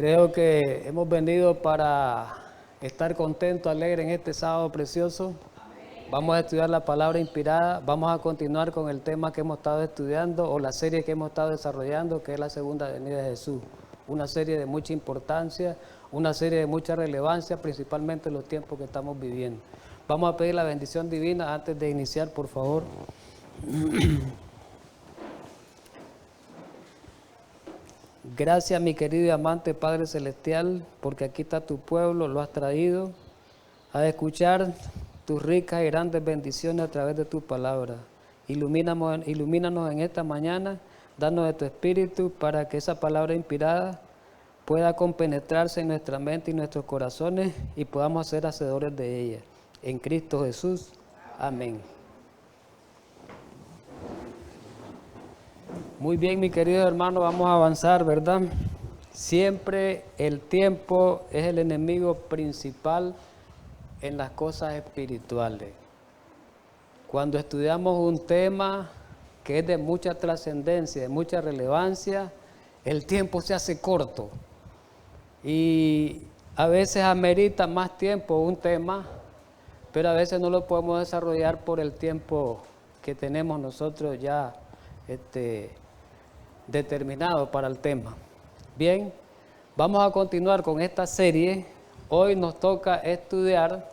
Creo que hemos venido para estar contentos, alegres en este sábado precioso. Vamos a estudiar la palabra inspirada, vamos a continuar con el tema que hemos estado estudiando o la serie que hemos estado desarrollando, que es la segunda venida de Jesús. Una serie de mucha importancia, una serie de mucha relevancia, principalmente en los tiempos que estamos viviendo. Vamos a pedir la bendición divina antes de iniciar, por favor. Gracias, mi querido y amante Padre Celestial, porque aquí está tu pueblo, lo has traído a escuchar tus ricas y grandes bendiciones a través de tu palabra. Ilumínanos en esta mañana, danos de tu espíritu para que esa palabra inspirada pueda compenetrarse en nuestra mente y nuestros corazones y podamos ser hacedores de ella. En Cristo Jesús. Amén. Muy bien, mi querido hermano, vamos a avanzar, ¿verdad? Siempre el tiempo es el enemigo principal en las cosas espirituales. Cuando estudiamos un tema que es de mucha trascendencia, de mucha relevancia, el tiempo se hace corto y a veces amerita más tiempo un tema, pero a veces no lo podemos desarrollar por el tiempo que tenemos nosotros ya determinado para el tema. Bien, vamos a continuar con esta serie. Hoy nos toca estudiar,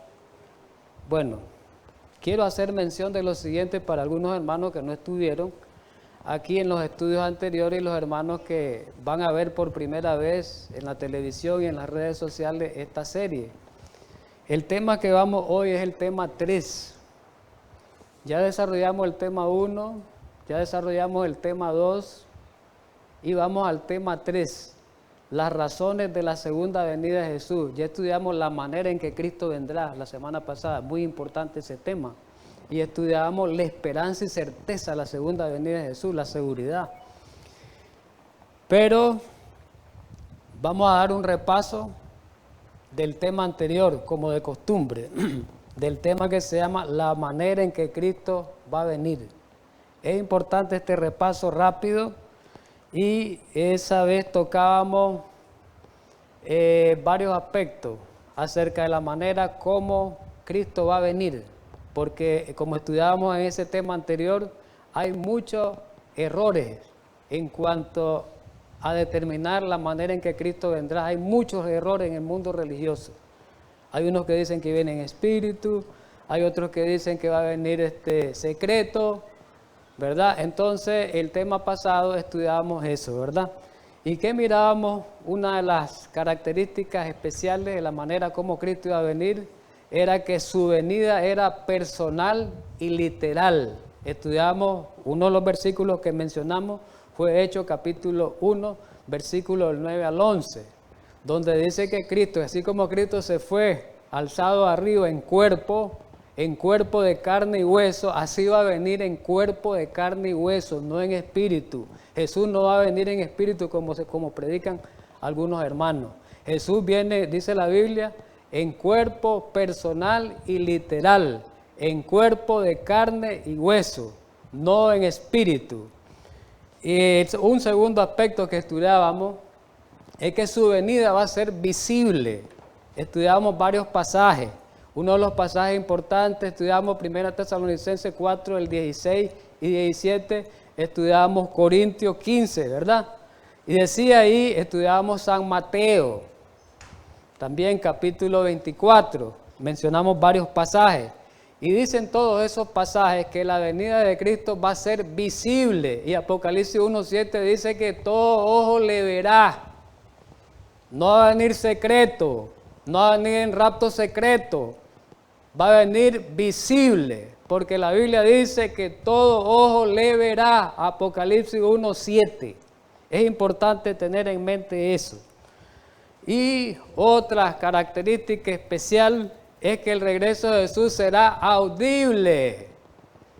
quiero hacer mención de lo siguiente para algunos hermanos que no estuvieron aquí en los estudios anteriores y los hermanos que van a ver por primera vez en la televisión y en las redes sociales esta serie. El tema que vamos hoy es el tema 3. Ya desarrollamos el tema 1, ya desarrollamos el tema 2 y vamos al tema 3, las razones de la segunda venida de Jesús. Ya estudiamos la manera en que Cristo vendrá la semana pasada, muy importante ese tema. Y estudiamos la esperanza y certeza de la segunda venida de Jesús, la seguridad. Pero vamos a dar un repaso del tema anterior, como de costumbre, del tema que se llama la manera en que Cristo va a venir. Es importante este repaso rápido y esa vez tocábamos varios aspectos acerca de la manera como Cristo va a venir, porque como estudiábamos en ese tema anterior, hay muchos errores en cuanto a determinar la manera en que Cristo vendrá. Hay muchos errores en el mundo religioso. Hay unos que dicen que viene en espíritu, hay otros que dicen que va a venir secreto, ¿verdad? Entonces, el tema pasado estudiábamos eso, ¿verdad? ¿Y qué mirábamos? Una de las características especiales de la manera como Cristo iba a venir era que su venida era personal y literal. Estudiamos uno de los versículos que mencionamos, fue Hechos capítulo 1, versículos del 9 al 11, donde dice que Cristo, así como Cristo se fue alzado arriba en cuerpo de carne y hueso, así va a venir en cuerpo de carne y hueso, no en espíritu. Jesús no va a venir en espíritu como predican algunos hermanos. Jesús viene, dice la Biblia, en cuerpo personal y literal, en cuerpo de carne y hueso, no en espíritu. Y un segundo aspecto que estudiábamos es que su venida va a ser visible. Estudiábamos varios pasajes. Uno de los pasajes importantes, estudiamos 1 Tesalonicenses 4, el 16 y 17, estudiamos Corintios 15, ¿verdad? Y decía ahí, estudiábamos San Mateo, también capítulo 24, mencionamos varios pasajes. Y dicen todos esos pasajes que la venida de Cristo va a ser visible. Y Apocalipsis 1:7 dice que todo ojo le verá. No va a venir secreto, no va a venir en rapto secreto, va a venir visible, porque la Biblia dice que todo ojo le verá, Apocalipsis 1:7. Es importante tener en mente eso. Y otra característica especial es que el regreso de Jesús será audible.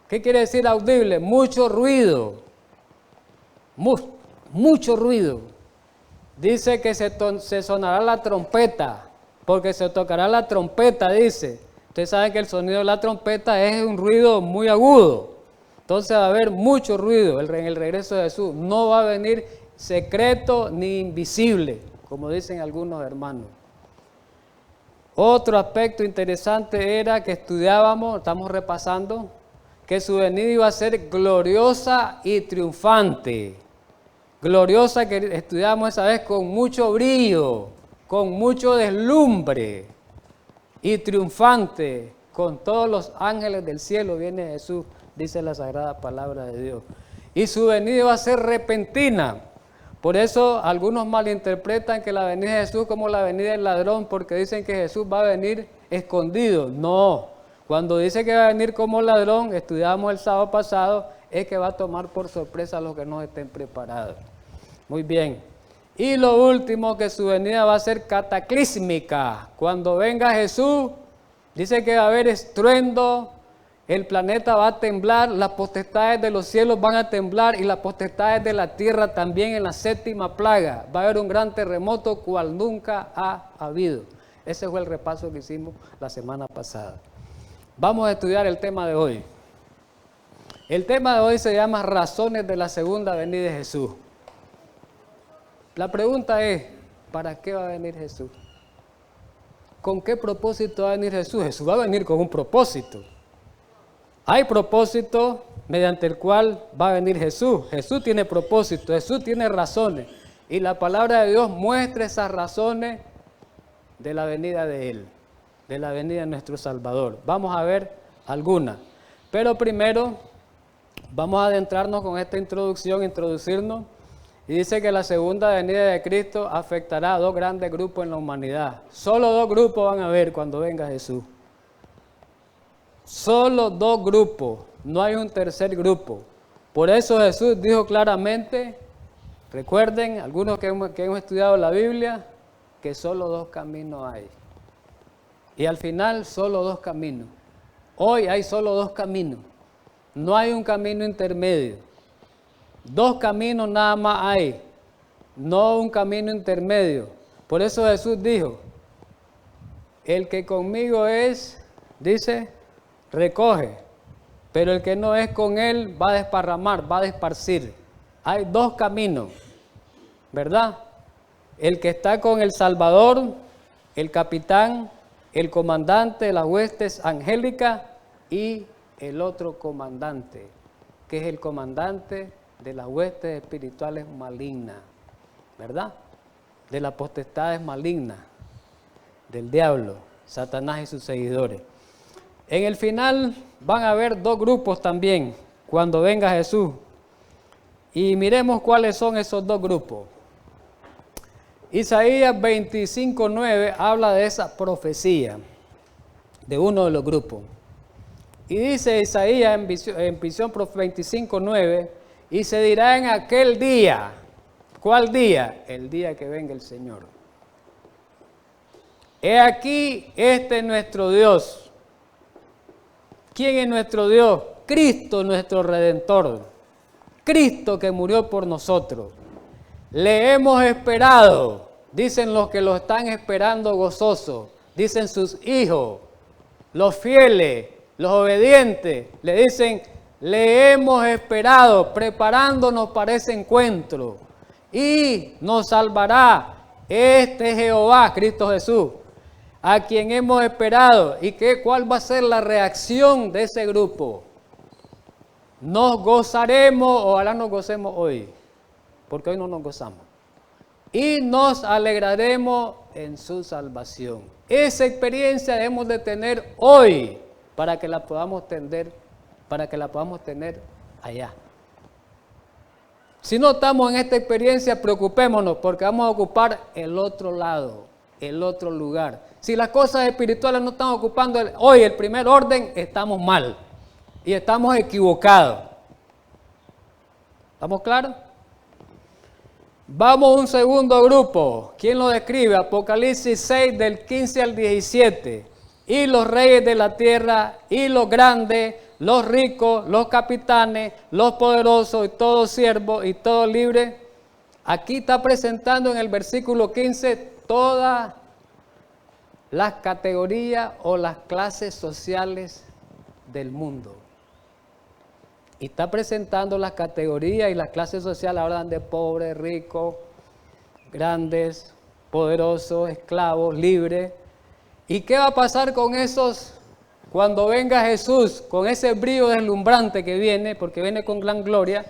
¿Qué quiere decir audible? Mucho ruido, mucho ruido. Dice que se sonará la trompeta, porque se tocará la trompeta, dice. Ustedes saben que el sonido de la trompeta es un ruido muy agudo. Entonces va a haber mucho ruido en el regreso de Jesús. No va a venir secreto ni invisible, como dicen algunos hermanos. Otro aspecto interesante era que estudiábamos, estamos repasando, que su venida iba a ser gloriosa y triunfante. Gloriosa, que estudiamos esa vez, con mucho brillo, con mucho deslumbre, y triunfante, con todos los ángeles del cielo viene Jesús, dice la sagrada palabra de Dios. Y su venida iba a ser repentina. Por eso algunos malinterpretan que la venida de Jesús como la venida del ladrón, porque dicen que Jesús va a venir escondido. No, cuando dice que va a venir como ladrón, estudiamos el sábado pasado, es que va a tomar por sorpresa a los que no estén preparados. Muy bien. Y lo último, que su venida va a ser cataclísmica. Cuando venga Jesús, dice que va a haber estruendo, el planeta va a temblar, las potestades de los cielos van a temblar y las potestades de la tierra también en la séptima plaga. Va a haber un gran terremoto cual nunca ha habido. Ese fue el repaso que hicimos la semana pasada. Vamos a estudiar el tema de hoy. El tema de hoy se llama razones de la segunda venida de Jesús. La pregunta es, ¿para qué va a venir Jesús? ¿Con qué propósito va a venir Jesús? Jesús va a venir con un propósito. Hay propósito mediante el cual va a venir Jesús. Jesús tiene propósito, Jesús tiene razones. Y la palabra de Dios muestra esas razones de la venida de Él, de la venida de nuestro Salvador. Vamos a ver algunas. Pero primero vamos a adentrarnos con esta introducción, introducirnos. Y dice que la segunda venida de Cristo afectará a dos grandes grupos en la humanidad. Solo dos grupos van a haber cuando venga Jesús. Solo dos grupos, no hay un tercer grupo. Por eso Jesús dijo claramente, recuerden, algunos que hemos estudiado la Biblia, que solo dos caminos hay. Y al final solo dos caminos. Hoy hay solo dos caminos. No hay un camino intermedio. Dos caminos nada más hay, no un camino intermedio. Por eso Jesús dijo, el que conmigo es, dice, recoge, pero el que no es con él va a desparramar, va a esparcir. Hay dos caminos, ¿verdad? El que está con el Salvador, el capitán, el comandante de las huestes angélicas y el otro comandante, que es el comandante de las huestes espirituales malignas, ¿verdad? De las potestades malignas, del diablo, Satanás y sus seguidores. En el final van a haber dos grupos también, cuando venga Jesús. Y miremos cuáles son esos dos grupos. Isaías 25:9 habla de esa profecía, de uno de los grupos. Y dice Isaías en visión 25:9, y se dirá en aquel día, ¿cuál día? El día que venga el Señor. He aquí, este es nuestro Dios. ¿Quién es nuestro Dios? Cristo, nuestro Redentor. Cristo que murió por nosotros. Le hemos esperado, dicen los que lo están esperando gozosos, dicen sus hijos, los fieles, los obedientes, le dicen, le hemos esperado, preparándonos para ese encuentro, y nos salvará este Jehová, Cristo Jesús, a quien hemos esperado. ¿Y cuál va a ser la reacción de ese grupo? Nos gozaremos, ojalá nos gocemos hoy, porque hoy no nos gozamos, y nos alegraremos en su salvación. Esa experiencia debemos de tener hoy para que la podamos tener allá. Si no estamos en esta experiencia, preocupémonos porque vamos a ocupar el otro lado, el otro lugar. Si las cosas espirituales no están ocupando hoy el primer orden, estamos mal y estamos equivocados. ¿Estamos claros? Vamos a un segundo grupo. ¿Quién lo describe? Apocalipsis 6 del 15 al 17. Y los reyes de la tierra, y los grandes, los ricos, los capitanes, los poderosos, y todos siervos, y todos libres. Aquí está presentando en el versículo 15 todas las categorías o las clases sociales del mundo. Y está presentando las categorías y las clases sociales, hablan de pobres, ricos, grandes, poderosos, esclavos, libres. ¿Y qué va a pasar con esos cuando venga Jesús, con ese brillo deslumbrante que viene, porque viene con gran gloria,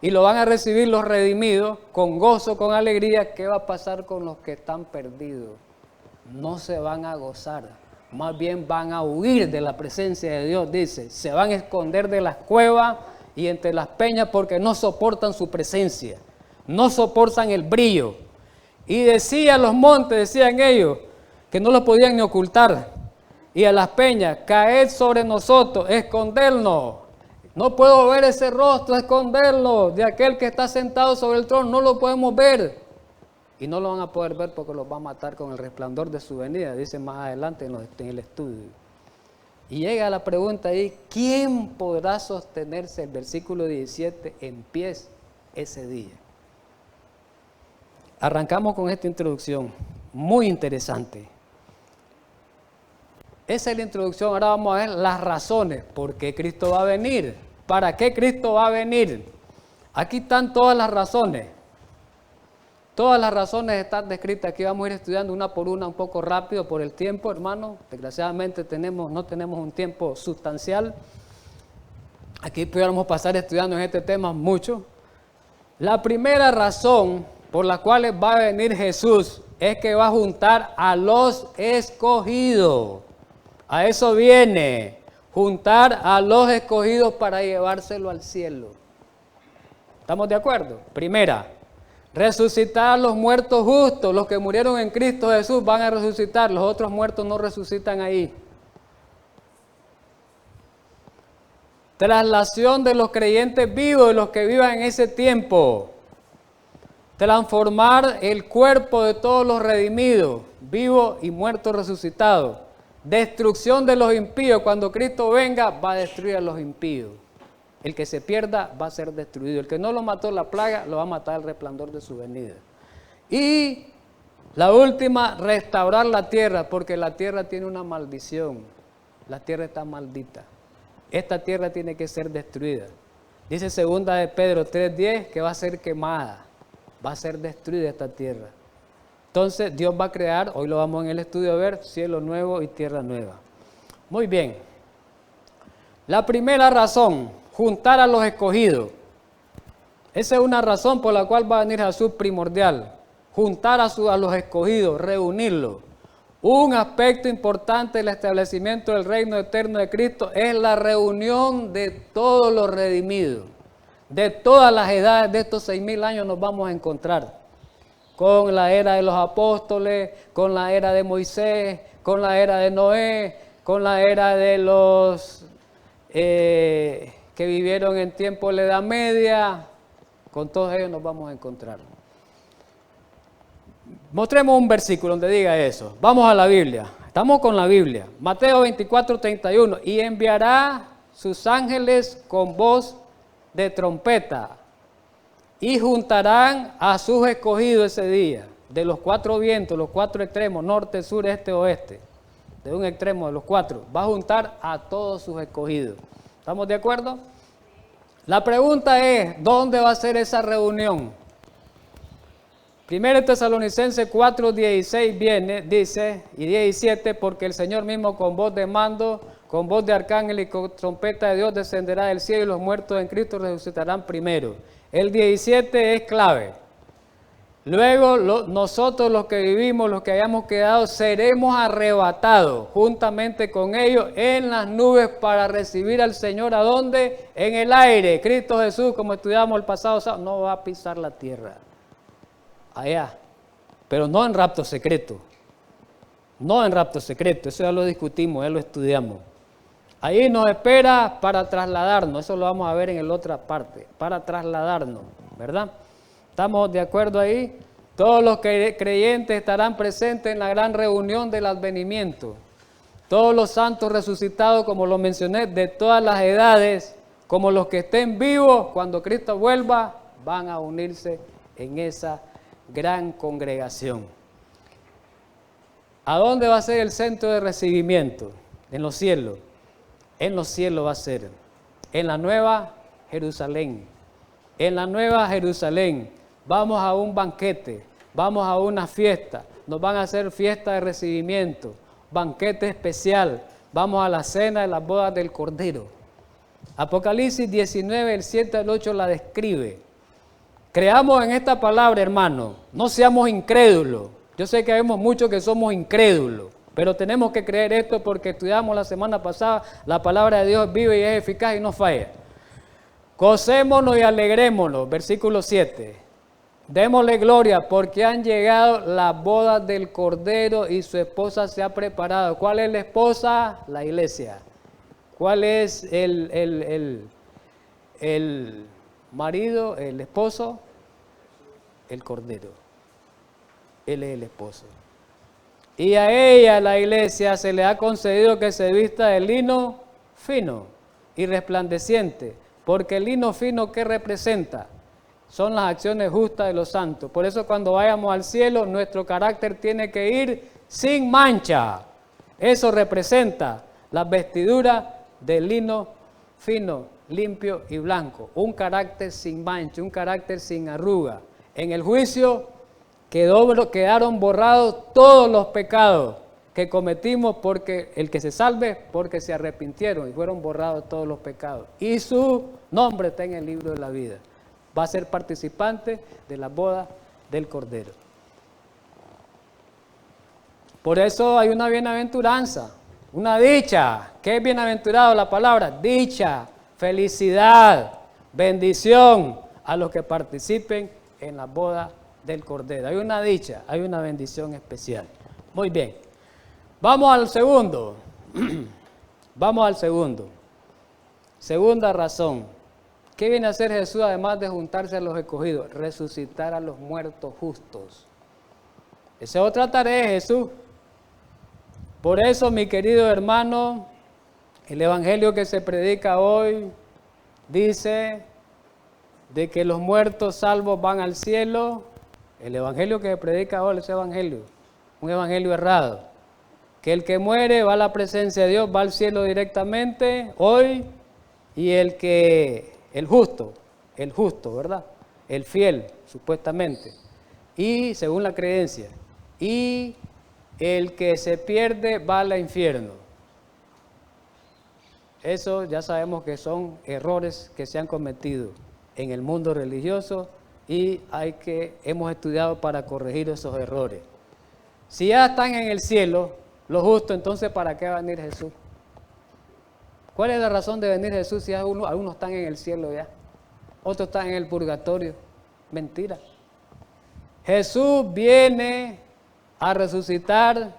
y lo van a recibir los redimidos, con gozo, con alegría? ¿Qué va a pasar con los que están perdidos? No se van a gozar, más bien van a huir de la presencia de Dios, dice. Se van a esconder de las cuevas y entre las peñas porque no soportan su presencia, no soportan el brillo. Y decían los montes, decían ellos, que no lo podían ni ocultar. Y a las peñas, caed sobre nosotros, escondernos. No puedo ver ese rostro, esconderlo de aquel que está sentado sobre el trono, no lo podemos ver. Y no lo van a poder ver porque los va a matar con el resplandor de su venida, dice más adelante en el estudio. Y llega la pregunta ahí, ¿quién podrá sostenerse, el versículo 17, en pies ese día? Arrancamos con esta introducción, muy interesante. Esa es la introducción, ahora vamos a ver las razones, por qué Cristo va a venir, para qué Cristo va a venir. Aquí están todas las razones. Todas las razones están descritas, aquí vamos a ir estudiando una por una, un poco rápido por el tiempo, hermano. Desgraciadamente no tenemos un tiempo sustancial. Aquí pudiéramos pasar estudiando en este tema mucho. La primera razón por la cual va a venir Jesús es que va a juntar a los escogidos. A eso viene, juntar a los escogidos para llevárselo al cielo. ¿Estamos de acuerdo? Primera. Resucitar a los muertos justos, los que murieron en Cristo Jesús van a resucitar, los otros muertos no resucitan ahí. Traslación de los creyentes vivos, de los que vivan en ese tiempo. Transformar el cuerpo de todos los redimidos, vivos y muertos resucitados. Destrucción de los impíos, cuando Cristo venga va a destruir a los impíos. El que se pierda va a ser destruido. El que no lo mató la plaga, lo va a matar el resplandor de su venida. Y la última, restaurar la tierra, porque la tierra tiene una maldición. La tierra está maldita. Esta tierra tiene que ser destruida. Dice 2 de Pedro 3:10 que va a ser quemada. Va a ser destruida esta tierra. Entonces Dios va a crear, hoy lo vamos en el estudio a ver, cielo nuevo y tierra nueva. Muy bien. La primera razón, juntar a los escogidos. Esa es una razón por la cual va a venir Jesús primordial. Juntar a los escogidos, reunirlos. Un aspecto importante del establecimiento del reino eterno de Cristo es la reunión de todos los redimidos. De todas las edades de estos 6,000 años nos vamos a encontrar. Con la era de los apóstoles, con la era de Moisés, con la era de Noé, con la era de los que vivieron en tiempo de la Edad Media, con todos ellos nos vamos a encontrar. Mostremos un versículo donde diga eso. Vamos a la Biblia, estamos con la Biblia. Mateo 24:31, y enviará sus ángeles con voz de trompeta, y juntarán a sus escogidos ese día, de los 4 vientos, los 4 extremos, norte, sur, este, oeste. De un extremo de los 4, va a juntar a todos sus escogidos. ¿Estamos de acuerdo? La pregunta es, ¿dónde va a ser esa reunión? 1 Tesalonicenses 4:16 viene, dice, y 17, porque el Señor mismo con voz de mando, con voz de arcángel y con trompeta de Dios descenderá del cielo y los muertos en Cristo resucitarán primero. El 17 es clave. Luego nosotros los que vivimos, los que hayamos quedado, seremos arrebatados juntamente con ellos en las nubes para recibir al Señor. ¿A dónde? En el aire. Cristo Jesús, como estudiamos el pasado sábado, no va a pisar la tierra. Allá. Pero no en rapto secreto. No en rapto secreto. Eso ya lo discutimos, ya lo estudiamos. Ahí nos espera para trasladarnos. Eso lo vamos a ver en la otra parte. Para trasladarnos, ¿verdad? ¿Estamos de acuerdo ahí? Todos los creyentes estarán presentes en la gran reunión del advenimiento. Todos los santos resucitados, como lo mencioné, de todas las edades, como los que estén vivos, cuando Cristo vuelva, van a unirse en esa gran congregación. ¿A dónde va a ser el centro de recibimiento? En los cielos. En los cielos va a ser. En la Nueva Jerusalén. En la Nueva Jerusalén. Vamos a un banquete, vamos a una fiesta, nos van a hacer fiesta de recibimiento, banquete especial. Vamos a la cena de las bodas del Cordero. Apocalipsis 19, el 7 al 8 la describe. Creamos en esta palabra, hermano, no seamos incrédulos. Yo sé que vemos muchos que somos incrédulos, pero tenemos que creer esto porque estudiamos la semana pasada, la palabra de Dios vive y es eficaz y no falla. Gocémonos y alegrémonos, versículo 7. Démosle gloria porque han llegado las bodas del Cordero y su esposa se ha preparado. ¿Cuál es la esposa? La iglesia. ¿Cuál es el marido, el esposo? El Cordero. Él es el esposo. Y a ella, la iglesia, se le ha concedido que se vista de lino fino y resplandeciente. Porque el lino fino, ¿qué representa? Son las acciones justas de los santos. Por eso cuando vayamos al cielo, nuestro carácter tiene que ir sin mancha. Eso representa las vestiduras de lino fino, limpio y blanco. Un carácter sin mancha, un carácter sin arruga. En el juicio quedaron borrados todos los pecados que cometimos, porque el que se salve, porque se arrepintieron y fueron borrados todos los pecados. Y su nombre está en el libro de la vida. Va a ser participante de la boda del Cordero. Por eso hay una bienaventuranza, una dicha. ¿Qué es bienaventurado? La palabra dicha, felicidad, bendición a los que participen en la boda del Cordero. Hay una dicha, hay una bendición especial. Muy bien. Vamos al segundo. Vamos al segundo. Segunda razón. ¿Qué viene a hacer Jesús además de juntarse a los escogidos? Resucitar a los muertos justos. Esa es otra tarea de Jesús. Por eso, mi querido hermano, el evangelio que se predica hoy dice de que los muertos salvos van al cielo. El evangelio que se predica hoy es evangelio, un evangelio errado. Que el que muere va a la presencia de Dios, va al cielo directamente hoy, y el justo, ¿verdad? El fiel, supuestamente, y según la creencia, y el que se pierde va al infierno. Eso ya sabemos que son errores que se han cometido en el mundo religioso y hemos estudiado para corregir esos errores. Si ya están en el cielo, los justos, entonces ¿para qué va a venir Jesús? ¿Cuál es la razón de venir Jesús si algunos están en el cielo ya? Otros están en el purgatorio. Mentira. Jesús viene a resucitar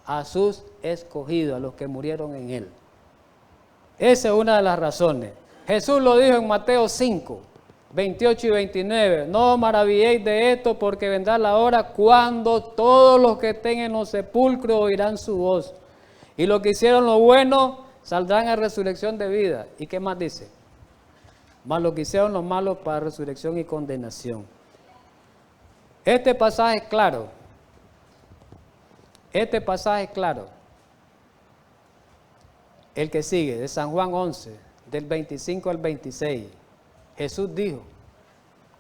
a sus escogidos, a los que murieron en Él. Esa es una de las razones. Jesús lo dijo en Mateo 5, 28 y 29. No os maravilléis de esto, porque vendrá la hora cuando todos los que estén en los sepulcros oirán su voz. Y los que hicieron lo bueno saldrán a resurrección de vida. ¿Y qué más dice? Mas los que hicieron lo malo para resurrección y condenación. Este pasaje es claro. Este pasaje es claro. El que sigue, de San Juan 11, del 25 al 26. Jesús dijo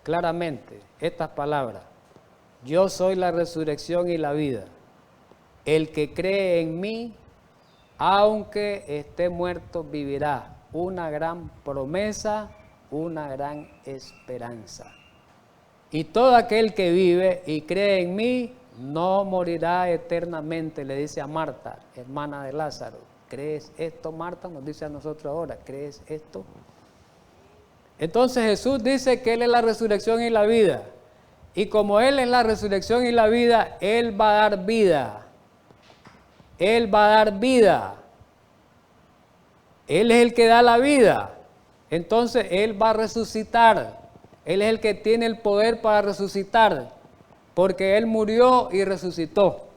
claramente estas palabras: yo soy la resurrección y la vida. El que cree en mí, aunque esté muerto, vivirá. Una gran promesa, una gran esperanza. Y todo aquel que vive y cree en mí no morirá eternamente, le dice a Marta, hermana de Lázaro. ¿Crees esto, Marta? Nos dice a nosotros ahora, ¿crees esto? Entonces Jesús dice que Él es la resurrección y la vida. Y como Él es la resurrección y la vida, Él va a dar vida. Él va a dar vida. Él es el que da la vida. Entonces Él va a resucitar. Él es el que tiene el poder para resucitar, porque Él murió y resucitó.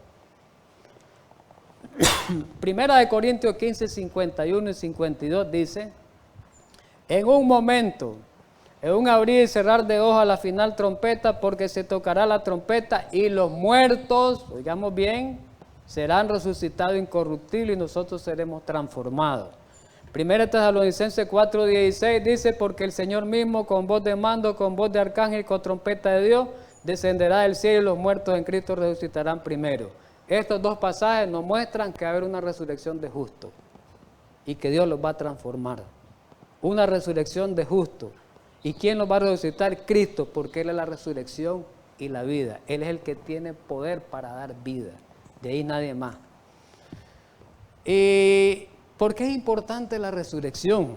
Primera de Corintios 15, 51 y 52 dice: en un momento, en un abrir y cerrar de ojos a la final trompeta, porque se tocará la trompeta y los muertos, oigamos bien, serán resucitados incorruptibles y nosotros seremos transformados. Primera Tesalonicenses 4:16 dice: porque el Señor mismo, con voz de mando, con voz de arcángel, con trompeta de Dios, descenderá del cielo y los muertos en Cristo resucitarán primero. Estos dos pasajes nos muestran que va a haber una resurrección de justos y que Dios los va a transformar. Una resurrección de justos. ¿Y quién los va a resucitar? Cristo, porque Él es la resurrección y la vida. Él es el que tiene poder para dar vida. De ahí nadie más. ¿Y por qué es importante la resurrección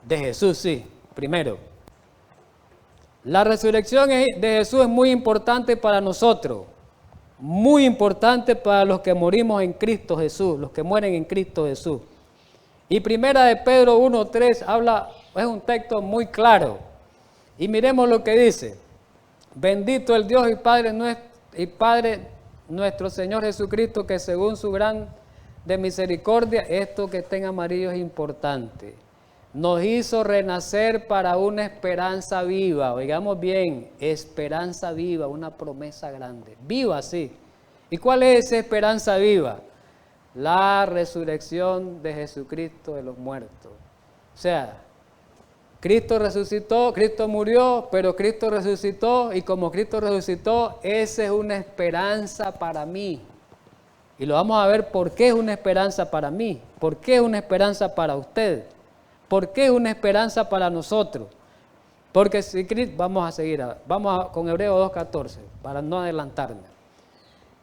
de Jesús? Sí, primero, la resurrección de Jesús es muy importante para nosotros, muy importante para los que morimos en Cristo Jesús, los que mueren en Cristo Jesús. Y primera de Pedro 1:3 es un texto muy claro. Y miremos lo que dice: bendito el Dios y Padre nuestro Señor Jesucristo, que según su gran de misericordia, esto que está en amarillo es importante, nos hizo renacer para una esperanza viva. Oigamos bien, esperanza viva, una promesa grande, viva, sí. ¿Y cuál es esa esperanza viva? La resurrección de Jesucristo de los muertos. O sea, Cristo resucitó, Cristo murió, pero Cristo resucitó, y como Cristo resucitó, esa es una esperanza para mí. Y lo vamos a ver por qué es una esperanza para mí, por qué es una esperanza para usted, por qué es una esperanza para nosotros. Porque si Cristo, vamos a seguir, con Hebreos 2:14, para no adelantarme.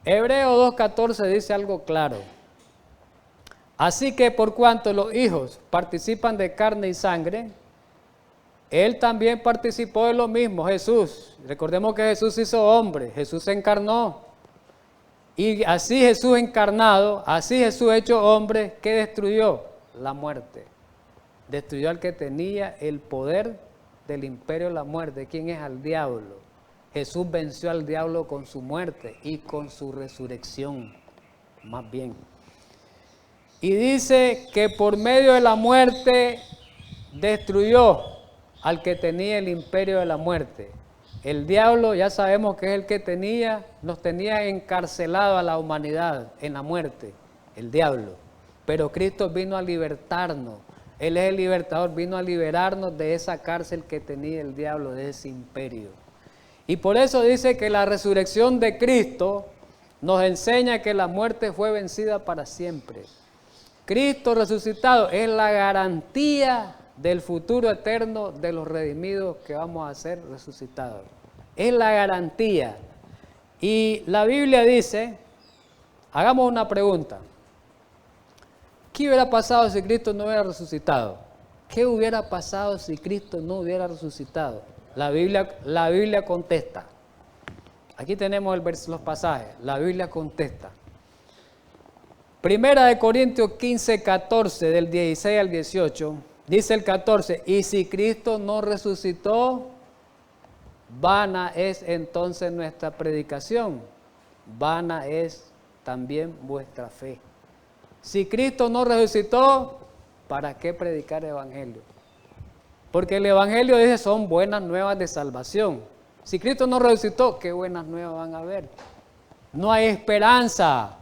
Hebreos 2:14 dice algo claro. Así que por cuanto los hijos participan de carne y sangre, Él también participó de lo mismo, Jesús. Recordemos que Jesús se hizo hombre, Jesús se encarnó. Y así Jesús encarnado, así Jesús hecho hombre, ¿qué destruyó? La muerte. Destruyó al que tenía el poder del imperio de la muerte. ¿Quién es? Al diablo. Jesús venció al diablo con su muerte y con su resurrección, más bien. Y dice que por medio de la muerte destruyó al que tenía el imperio de la muerte. El diablo, ya sabemos que es el que nos tenía encarcelado a la humanidad en la muerte, el diablo. Pero Cristo vino a libertarnos. Él es el libertador, vino a liberarnos de esa cárcel que tenía el diablo, de ese imperio. Y por eso dice que la resurrección de Cristo nos enseña que la muerte fue vencida para siempre. Cristo resucitado es la garantía del futuro eterno de los redimidos que vamos a ser resucitados. Es la garantía. Y la Biblia dice, hagamos una pregunta. ¿Qué hubiera pasado si Cristo no hubiera resucitado? ¿Qué hubiera pasado si Cristo no hubiera resucitado? La Biblia contesta. Aquí tenemos los pasajes. La Biblia contesta. Primera de Corintios 15:14, del 16 al 18. Dice el 14, y si Cristo no resucitó, vana es entonces nuestra predicación, vana es también vuestra fe. Si Cristo no resucitó, ¿para qué predicar el evangelio? Porque el evangelio dice son buenas nuevas de salvación. Si Cristo no resucitó, ¿qué buenas nuevas van a haber? No hay esperanza.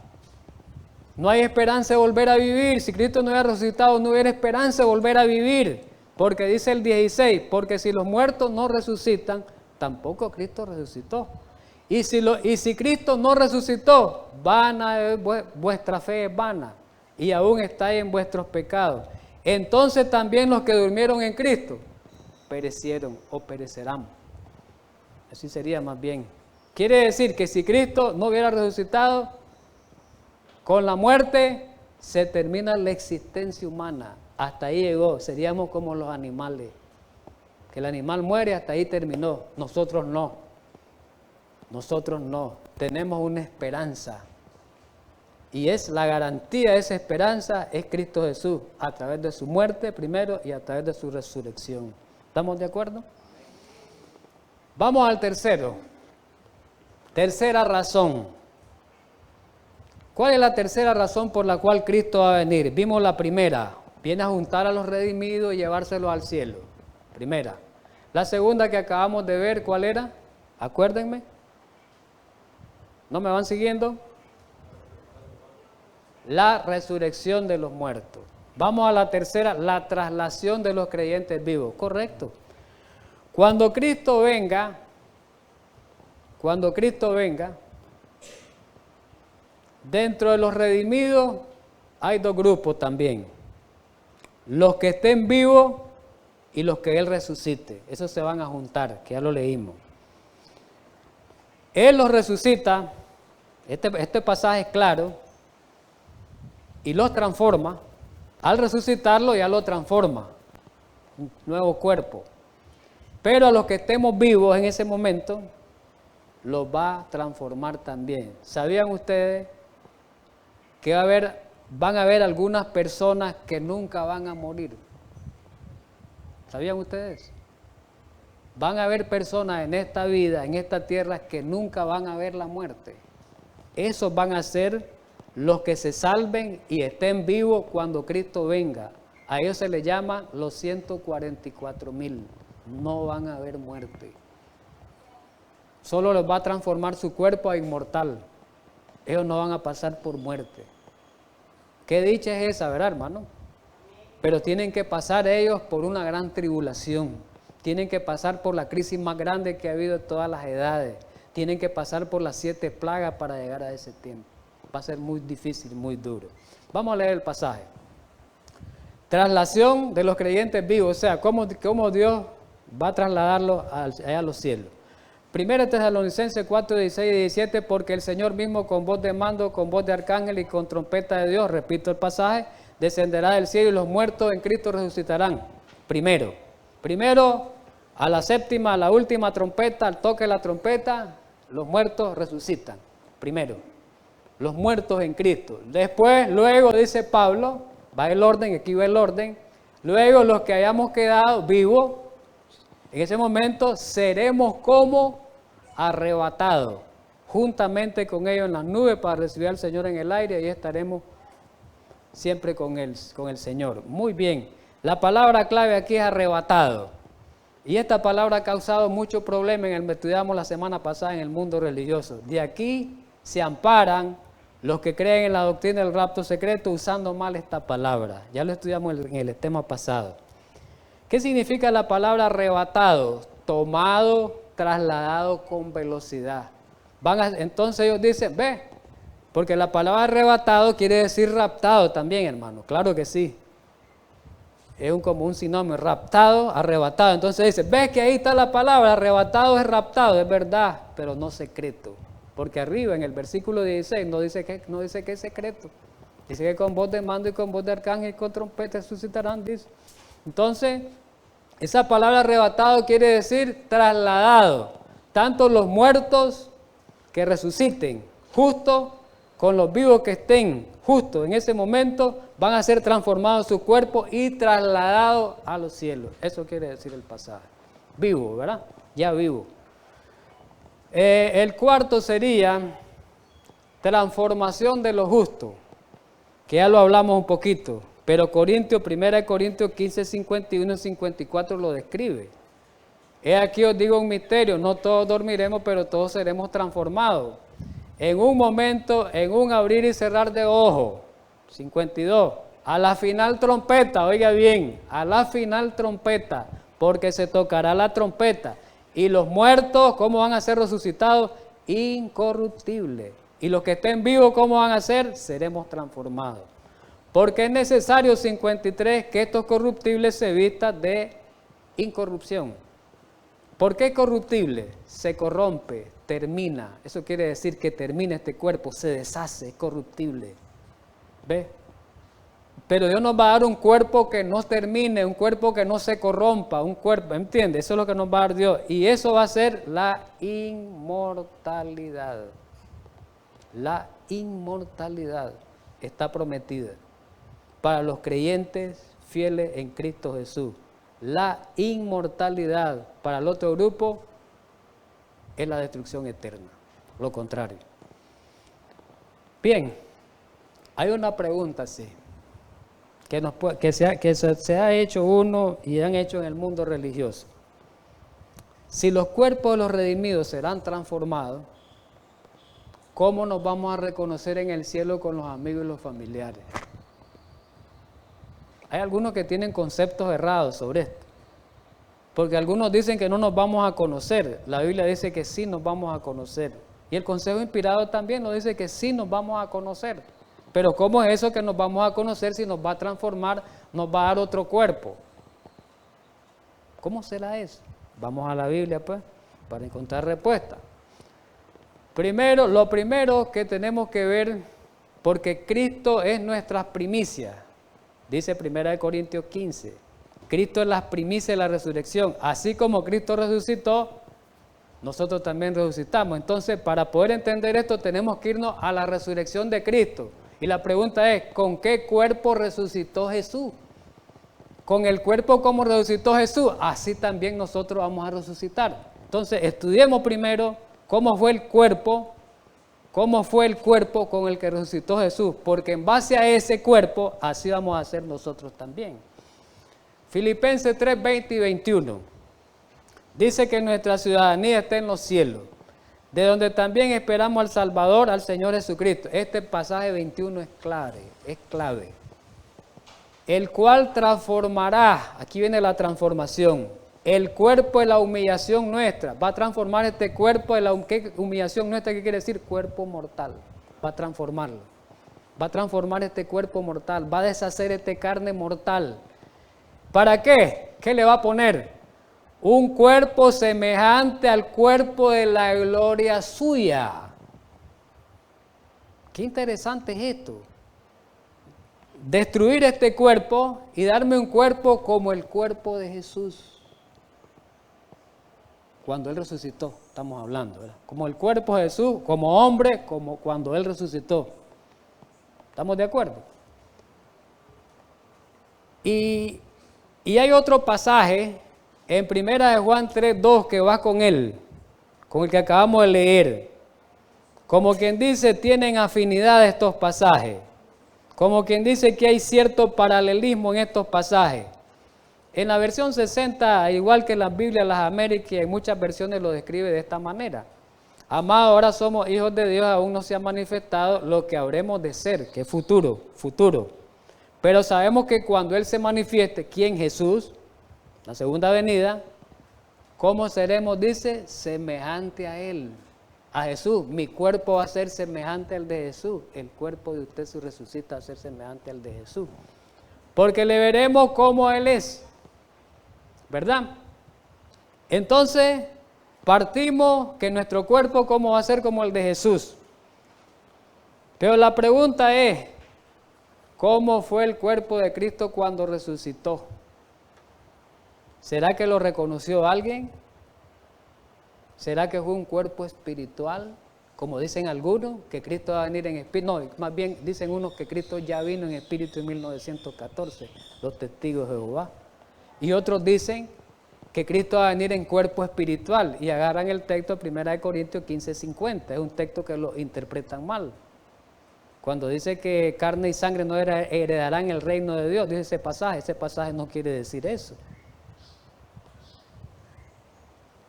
No hay esperanza de volver a vivir. Si Cristo no hubiera resucitado, no hubiera esperanza de volver a vivir. Porque dice el 16, porque si los muertos no resucitan, tampoco Cristo resucitó. Y si Cristo no resucitó, vuestra fe es vana y aún estáis en vuestros pecados. Entonces también los que durmieron en Cristo perecieron o perecerán. Así sería más bien. Quiere decir que si Cristo no hubiera resucitado, con la muerte se termina la existencia humana. Hasta ahí llegó. Seríamos como los animales. Que el animal muere, hasta ahí terminó. Nosotros no. Nosotros no. Tenemos una esperanza. Y es la garantía de esa esperanza, es Cristo Jesús, a través de su muerte primero y a través de su resurrección. ¿Estamos de acuerdo? Vamos al tercero. Tercera razón. ¿Cuál es la tercera razón por la cual Cristo va a venir? Vimos la primera, viene a juntar a los redimidos y llevárselos al cielo. Primera. La segunda que acabamos de ver, ¿cuál era? Acuérdenme. ¿No me van siguiendo? La resurrección de los muertos. Vamos a la tercera, la traslación de los creyentes vivos. Correcto. Cuando Cristo venga, cuando Cristo venga, dentro de los redimidos hay dos grupos también. Los que estén vivos y los que Él resucite. Esos se van a juntar, que ya lo leímos. Él los resucita, este pasaje es claro, y los transforma. Al resucitarlo ya lo transforma, un nuevo cuerpo. Pero a los que estemos vivos en ese momento, los va a transformar también. ¿Sabían ustedes que van a haber algunas personas que nunca van a morir? ¿Sabían ustedes? Van a haber personas en esta vida, en esta tierra, que nunca van a ver la muerte. Esos van a ser los que se salven y estén vivos cuando Cristo venga. A ellos se les llama los 144,000. No van a ver muerte. Solo les va a transformar su cuerpo a inmortal. Ellos no van a pasar por muerte. Qué dicha es esa, ¿verdad, hermano? Pero tienen que pasar ellos por una gran tribulación. Tienen que pasar por la crisis más grande que ha habido en todas las edades. Tienen que pasar por las 7 plagas para llegar a ese tiempo. Va a ser muy difícil, muy duro. Vamos a leer el pasaje. Traslación de los creyentes vivos, o sea, cómo Dios va a trasladarlos allá a los cielos. 1 Tesalonicenses 4, 16 y 17, porque el Señor mismo con voz de mando, con voz de arcángel y con trompeta de Dios, repito el pasaje, descenderá del cielo y los muertos en Cristo resucitarán. Primero, a la séptima, a la última trompeta, al toque de la trompeta, los muertos resucitan. Primero, los muertos en Cristo. Después, luego dice Pablo, va el orden, aquí va el orden, luego los que hayamos quedado vivos, en ese momento seremos como arrebatados, juntamente con ellos en las nubes para recibir al Señor en el aire, y estaremos siempre con el Señor. Muy bien, la palabra clave aquí es arrebatado, y esta palabra ha causado mucho problema en el que estudiamos la semana pasada en el mundo religioso. De aquí se amparan los que creen en la doctrina del rapto secreto usando mal esta palabra. Ya lo estudiamos en el tema pasado. ¿Qué significa la palabra arrebatado? Tomado, trasladado con velocidad. Entonces ellos dicen, ve, porque la palabra arrebatado quiere decir raptado también, hermano. Claro que sí. Es como un sinónimo, raptado, arrebatado. Entonces dice, ves que ahí está la palabra, arrebatado es raptado, es verdad, pero no secreto. Porque arriba en el versículo 16 no dice que es secreto. Dice que con voz de mando y con voz de arcángel y con trompeta suscitarán, dice. Entonces, esa palabra arrebatado quiere decir trasladado. Tanto los muertos que resuciten, justo con los vivos que estén, justo en ese momento, van a ser transformados sus cuerpos y trasladados a los cielos. Eso quiere decir el pasaje. Vivo, ¿verdad? Ya vivo. El cuarto sería transformación de los justos, que ya lo hablamos un poquito, pero 1 Corintios 15, 51 y 54 lo describe. He aquí os digo un misterio, no todos dormiremos, pero todos seremos transformados. En un momento, en un abrir y cerrar de ojos. 52. A la final trompeta, oiga bien, a la final trompeta, porque se tocará la trompeta. Y los muertos, ¿cómo van a ser resucitados? Incorruptibles. Y los que estén vivos, ¿cómo van a ser? Seremos transformados. Porque es necesario, 53, que estos corruptibles se vistan de incorrupción. ¿Por qué corruptible? Se corrompe, termina. Eso quiere decir que termina este cuerpo, se deshace, es corruptible. ¿Ve? Pero Dios nos va a dar un cuerpo que no termine, un cuerpo que no se corrompa, un cuerpo, ¿entiendes? Eso es lo que nos va a dar Dios. Y eso va a ser la inmortalidad. La inmortalidad está prometida para los creyentes fieles en Cristo Jesús. La inmortalidad para el otro grupo es la destrucción eterna, lo contrario. Bien, hay una pregunta así, que se ha hecho uno y han hecho en el mundo religioso. Si los cuerpos de los redimidos serán transformados, ¿cómo nos vamos a reconocer en el cielo con los amigos y los familiares? Hay algunos que tienen conceptos errados sobre esto. Porque algunos dicen que no nos vamos a conocer. La Biblia dice que sí nos vamos a conocer. Y el consejo inspirado también nos dice que sí nos vamos a conocer. Pero ¿cómo es eso que nos vamos a conocer si nos va a transformar, nos va a dar otro cuerpo? ¿Cómo será eso? Vamos a la Biblia pues para encontrar respuesta. Primero, lo primero que tenemos que ver, porque Cristo es nuestras primicias. Dice 1 Corintios 15. Cristo es las primicias de la resurrección. Así como Cristo resucitó, nosotros también resucitamos. Entonces, para poder entender esto, tenemos que irnos a la resurrección de Cristo. Y la pregunta es, ¿con qué cuerpo resucitó Jesús? Con el cuerpo como resucitó Jesús, así también nosotros vamos a resucitar. Entonces, estudiemos primero cómo fue el cuerpo con el que resucitó Jesús, porque en base a ese cuerpo, así vamos a ser nosotros también. Filipenses 3, 20 y 21. Dice que nuestra ciudadanía está en los cielos, de donde también esperamos al Salvador, al Señor Jesucristo. Este pasaje 21 es clave. El cual transformará, aquí viene la transformación, el cuerpo de la humillación nuestra. Va a transformar este cuerpo de la humillación nuestra, ¿qué quiere decir? Cuerpo mortal. Va a transformarlo. Va a transformar este cuerpo mortal, va a deshacer esta carne mortal. ¿Para qué? ¿Qué le va a poner? Un cuerpo semejante al cuerpo de la gloria suya. Qué interesante es esto. Destruir este cuerpo y darme un cuerpo como el cuerpo de Jesús. Cuando Él resucitó, estamos hablando, ¿verdad? Como el cuerpo de Jesús, como hombre, como cuando Él resucitó. ¿Estamos de acuerdo? Y hay otro pasaje en 1 Juan 3:2 que va con él, con el que acabamos de leer. Como quien dice, tienen afinidad estos pasajes. Como quien dice que hay cierto paralelismo en estos pasajes. En la versión 60, igual que en las Biblias, las Américas, en muchas versiones lo describe de esta manera. Amados, ahora somos hijos de Dios, aún no se ha manifestado lo que habremos de ser, que es futuro. Pero sabemos que cuando Él se manifieste, ¿quién? Jesús, la segunda venida, ¿cómo seremos? Dice, semejante a Él, a Jesús. Mi cuerpo va a ser semejante al de Jesús. El cuerpo de usted si resucita va a ser semejante al de Jesús. Porque le veremos como Él es, ¿verdad? Entonces, partimos que nuestro cuerpo, ¿cómo va a ser? Como el de Jesús. Pero la pregunta es, ¿cómo fue el cuerpo de Cristo cuando resucitó? ¿Será que lo reconoció alguien? ¿Será que fue un cuerpo espiritual? Como dicen algunos, que Cristo va a venir en espíritu. No, más bien dicen unos que Cristo ya vino en espíritu en 1914, los testigos de Jehová. Y otros dicen que Cristo va a venir en cuerpo espiritual y agarran el texto de 1 Corintios 15:50. Es un texto que lo interpretan mal. Cuando dice que carne y sangre no heredarán el reino de Dios, dice ese pasaje no quiere decir eso.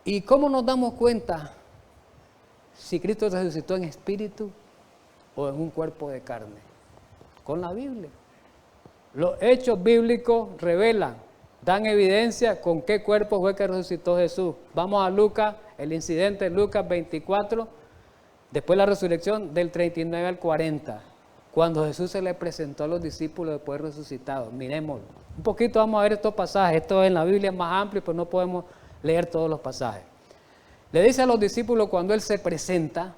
¿Y cómo nos damos cuenta si Cristo resucitó en espíritu o en un cuerpo de carne? Con la Biblia. Los hechos bíblicos revelan, dan evidencia con qué cuerpo fue que resucitó Jesús. Vamos a Lucas, el incidente de Lucas 24, después de la resurrección del 39 al 40, cuando Jesús se le presentó a los discípulos después de resucitado. Miremoslo. Un poquito vamos a ver estos pasajes. Esto en la Biblia es más amplio, pero no podemos leer todos los pasajes. Le dice a los discípulos cuando Él se presenta,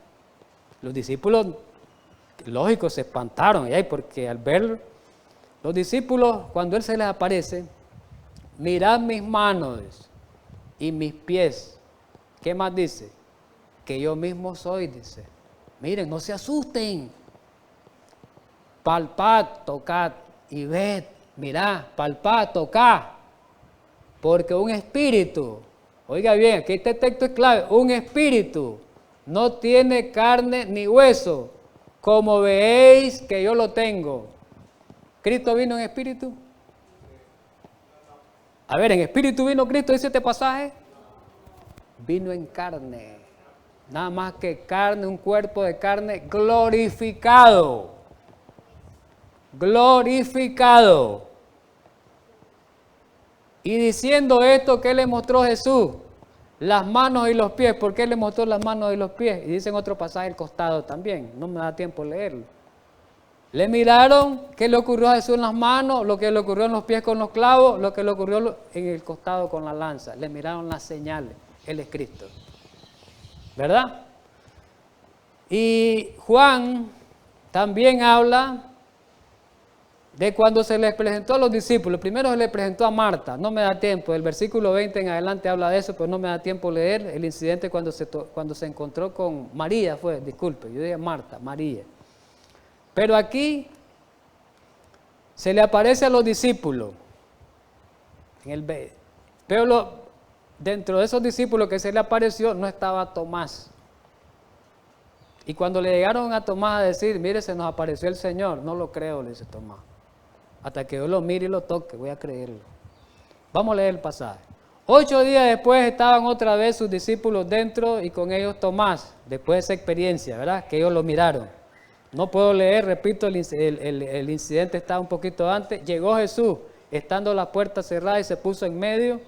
los discípulos, lógico, se espantaron, porque al verlo, los discípulos, cuando Él se les aparece, mirad mis manos y mis pies. ¿Qué más dice? Que yo mismo soy, dice. Miren, no se asusten. Palpad, tocad y ved. Mirad, palpad, tocad. Porque un espíritu, oiga bien, aquí este texto es clave, un espíritu no tiene carne ni hueso, como veéis que yo lo tengo. ¿Cristo vino en espíritu? A ver, ¿en espíritu vino Cristo, dice este pasaje? Vino en carne, nada más que carne, un cuerpo de carne glorificado. Glorificado. Y diciendo esto, ¿qué le mostró Jesús? Las manos y los pies. ¿Por qué le mostró las manos y los pies? Y dice en otro pasaje el costado también. No me da tiempo leerlo. Le miraron qué le ocurrió a Jesús en las manos, lo que le ocurrió en los pies con los clavos, lo que le ocurrió en el costado con la lanza. Le miraron las señales. Él es Cristo. ¿Verdad? Y Juan también habla de cuando se les presentó a los discípulos. Primero se les presentó a Marta, no me da tiempo, el versículo 20 en adelante habla de eso, pero no me da tiempo leer el incidente cuando se encontró con María, disculpe, yo dije Marta, María. Pero aquí se le aparece a los discípulos, pero dentro de esos discípulos que se le apareció no estaba Tomás. Y cuando le llegaron a Tomás a decir, mire, se nos apareció el Señor, no lo creo, le dice Tomás. Hasta que yo lo mire y lo toque, voy a creerlo. Vamos a leer el pasaje. 8 días después estaban otra vez sus discípulos dentro y con ellos Tomás, después de esa experiencia, ¿verdad? Que ellos lo miraron. No puedo leer, repito, el incidente está un poquito antes. Llegó Jesús, estando la puerta cerrada y se puso en medio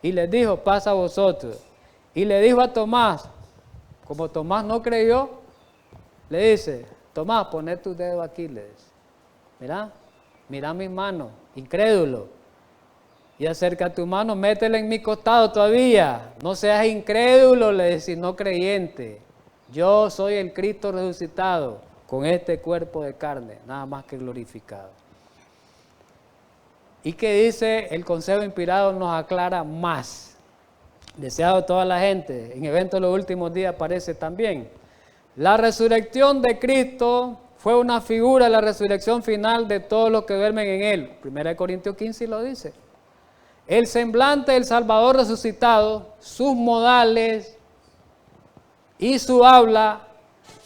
y les dijo, pasa a vosotros. Y le dijo a Tomás, como Tomás no creyó, le dice, Tomás, poné tus dedos aquí, le dice. Mira mis manos, incrédulo. Y acerca tu mano, métela en mi costado todavía. No seas incrédulo, le dice, no creyente. Yo soy el Cristo resucitado, con este cuerpo de carne, nada más que glorificado. ¿Y qué dice? El consejo inspirado nos aclara más. Deseado de toda la gente, en eventos de los últimos días aparece también. La resurrección de Cristo fue una figura de la resurrección final de todos los que duermen en Él. 1 Corintios 15 lo dice. El semblante del Salvador resucitado, sus modales y su habla,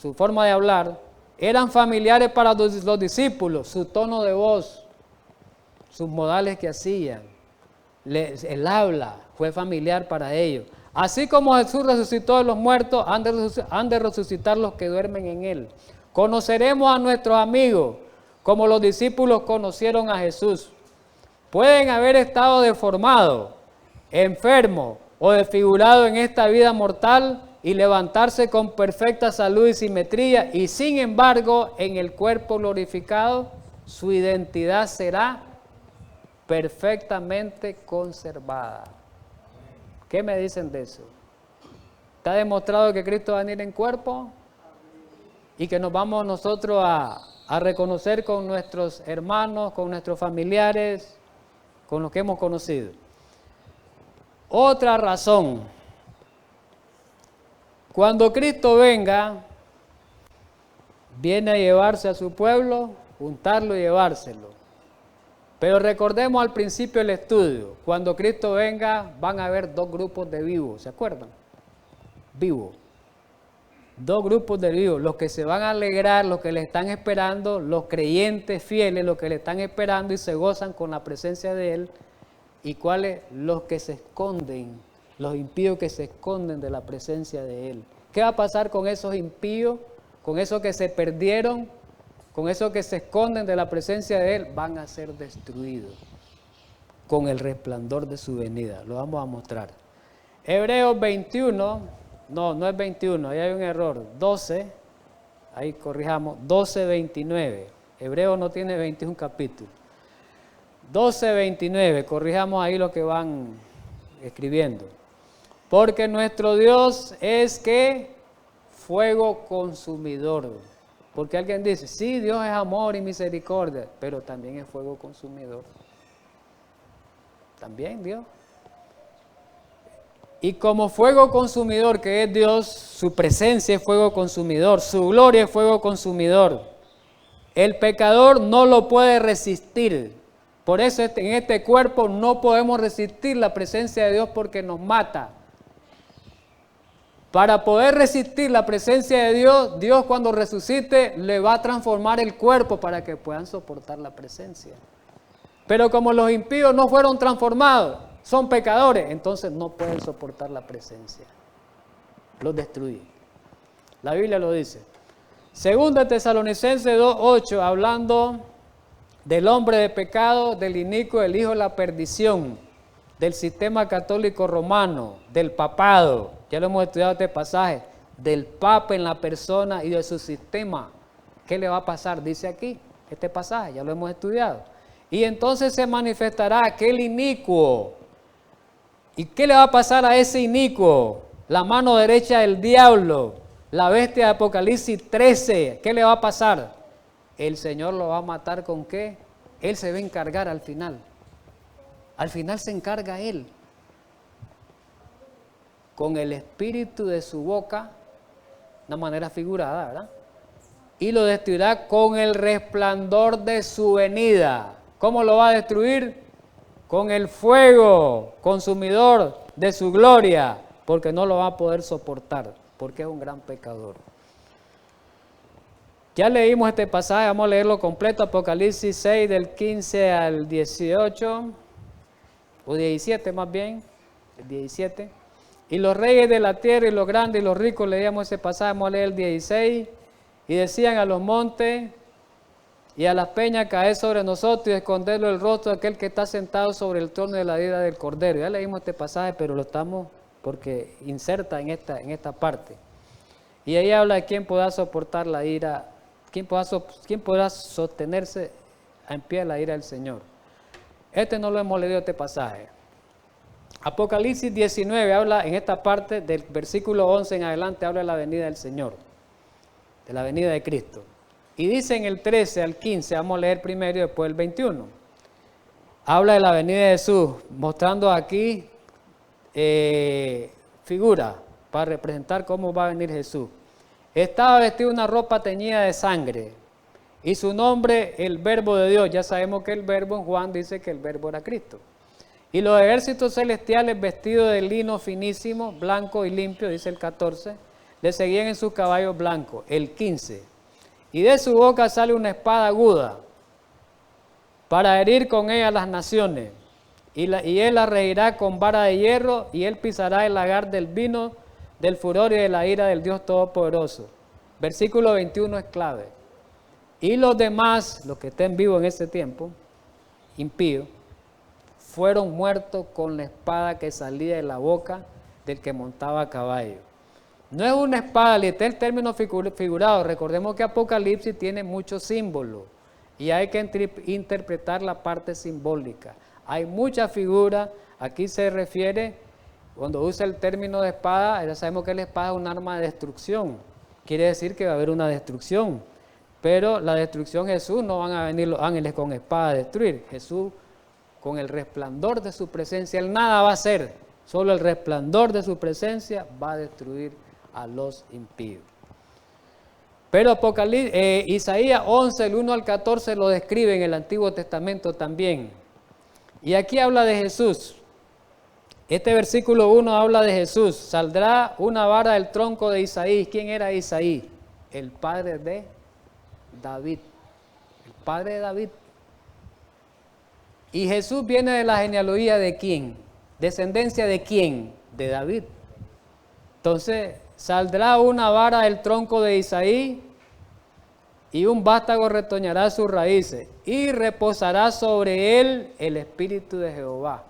su forma de hablar, eran familiares para los discípulos, su tono de voz, sus modales que hacían, el habla fue familiar para ellos. Así como Jesús resucitó de los muertos, han de resucitar los que duermen en Él. Conoceremos a nuestros amigos como los discípulos conocieron a Jesús. Pueden haber estado deformados, enfermos o desfigurados en esta vida mortal y levantarse con perfecta salud y simetría, y sin embargo en el cuerpo glorificado su identidad será perfectamente conservada. ¿Qué me dicen de eso? ¿Está demostrado que Cristo va a venir en cuerpo? Y que nos vamos nosotros a reconocer con nuestros hermanos, con nuestros familiares, con los que hemos conocido. Otra razón. Cuando Cristo venga, viene a llevarse a su pueblo, juntarlo y llevárselo. Pero recordemos al principio del estudio, cuando Cristo venga van a haber 2 grupos de vivos, ¿se acuerdan? Vivos. 2 grupos de vivos, los que se van a alegrar, los que le están esperando, los creyentes fieles, los que le están esperando y se gozan con la presencia de Él. ¿Y cuáles? Los que se esconden, los impíos que se esconden de la presencia de Él. ¿Qué va a pasar con esos impíos, con esos que se perdieron, con esos que se esconden de la presencia de Él? Van a ser destruidos con el resplandor de su venida. Lo vamos a mostrar. Hebreos 21... No es 21, ahí hay un error, 12, ahí corrijamos, 12:29, Hebreo no tiene 21 capítulos, 12:29, corrijamos ahí lo que van escribiendo, porque nuestro Dios es que fuego consumidor, porque alguien dice, sí, Dios es amor y misericordia, pero también es fuego consumidor, también Dios. Y como fuego consumidor que es Dios, su presencia es fuego consumidor, su gloria es fuego consumidor. El pecador no lo puede resistir. Por eso en este cuerpo no podemos resistir la presencia de Dios porque nos mata. Para poder resistir la presencia de Dios, Dios cuando resucite le va a transformar el cuerpo para que puedan soportar la presencia. Pero como los impíos no fueron transformados, son pecadores, entonces no pueden soportar la presencia. Los destruye. La Biblia lo dice. Segunda Tesalonicenses 2:8, hablando del hombre de pecado, del inicuo, del hijo de la perdición. del sistema católico romano, del papado, ya lo hemos estudiado este pasaje, del papa en la persona y de su sistema. ¿Qué le va a pasar? Dice aquí, este pasaje, ya lo hemos estudiado. Y entonces se manifestará aquel inicuo. ¿Y qué le va a pasar a ese inicuo? La mano derecha del diablo, la bestia de Apocalipsis 13. ¿Qué le va a pasar? El Señor lo va a matar ¿con qué? Él se va a encargar al final. Al final se encarga Él. Con el espíritu de su boca, una manera figurada, ¿verdad? Y lo destruirá con el resplandor de su venida. ¿Cómo lo va a destruir? Con el fuego consumidor de su gloria, porque no lo va a poder soportar, porque es un gran pecador. Ya leímos este pasaje, vamos a leerlo completo, Apocalipsis 6 del 15 al 18, o 17 más bien, el 17. Y los reyes de la tierra y los grandes y los ricos, leíamos ese pasaje, vamos a leer el 16, y decían a los montes y a las peñas, caed sobre nosotros y esconderlo el rostro de aquel que está sentado sobre el trono de la vida del Cordero. Ya leímos este pasaje, pero lo estamos porque inserta en esta parte. Y ahí habla de quién podrá soportar la ira, quién podrá sostenerse en pie de la ira del Señor. No lo hemos leído este pasaje. Apocalipsis 19 habla en esta parte del versículo 11 en adelante, habla de la venida del Señor, de la venida de Cristo. Y dice en el 13 al 15, vamos a leer primero y después el 21. Habla de la venida de Jesús, mostrando aquí figura para representar cómo va a venir Jesús. Estaba vestido una ropa teñida de sangre y su nombre el Verbo de Dios. Ya sabemos que el Verbo en Juan dice que el Verbo era Cristo. Y los ejércitos celestiales vestidos de lino finísimo, blanco y limpio, dice el 14, le seguían en sus caballos blancos. El 15. Y de su boca sale una espada aguda para herir con ella las naciones. Y él la regirá con vara de hierro y él pisará el lagar del vino del furor y de la ira del Dios Todopoderoso. Versículo 21 es clave. Y los demás, los que estén vivos en ese tiempo, impíos, fueron muertos con la espada que salía de la boca del que montaba a caballo. No es una espada, le está el término figurado. Recordemos que Apocalipsis tiene muchos símbolos y hay que interpretar la parte simbólica. Hay muchas figuras, aquí se refiere, cuando usa el término de espada, ya sabemos que la espada es un arma de destrucción. Quiere decir que va a haber una destrucción, pero la destrucción Jesús, no van a venir los ángeles con espada a destruir. Jesús, con el resplandor de su presencia, Él nada va a hacer, solo el resplandor de su presencia va a destruir a los impíos. Pero Isaías 11, el 1 al 14 lo describe en el Antiguo Testamento también. Y aquí habla de Jesús. Este versículo 1 habla de Jesús. Saldrá una vara del tronco de Isaí. ¿Quién era Isaí? El padre de David. El padre de David. Y Jesús viene de la genealogía de ¿quién? ¿Descendencia de quién? De David. Entonces, saldrá una vara del tronco de Isaí y un vástago retoñará sus raíces y reposará sobre él el Espíritu de Jehová.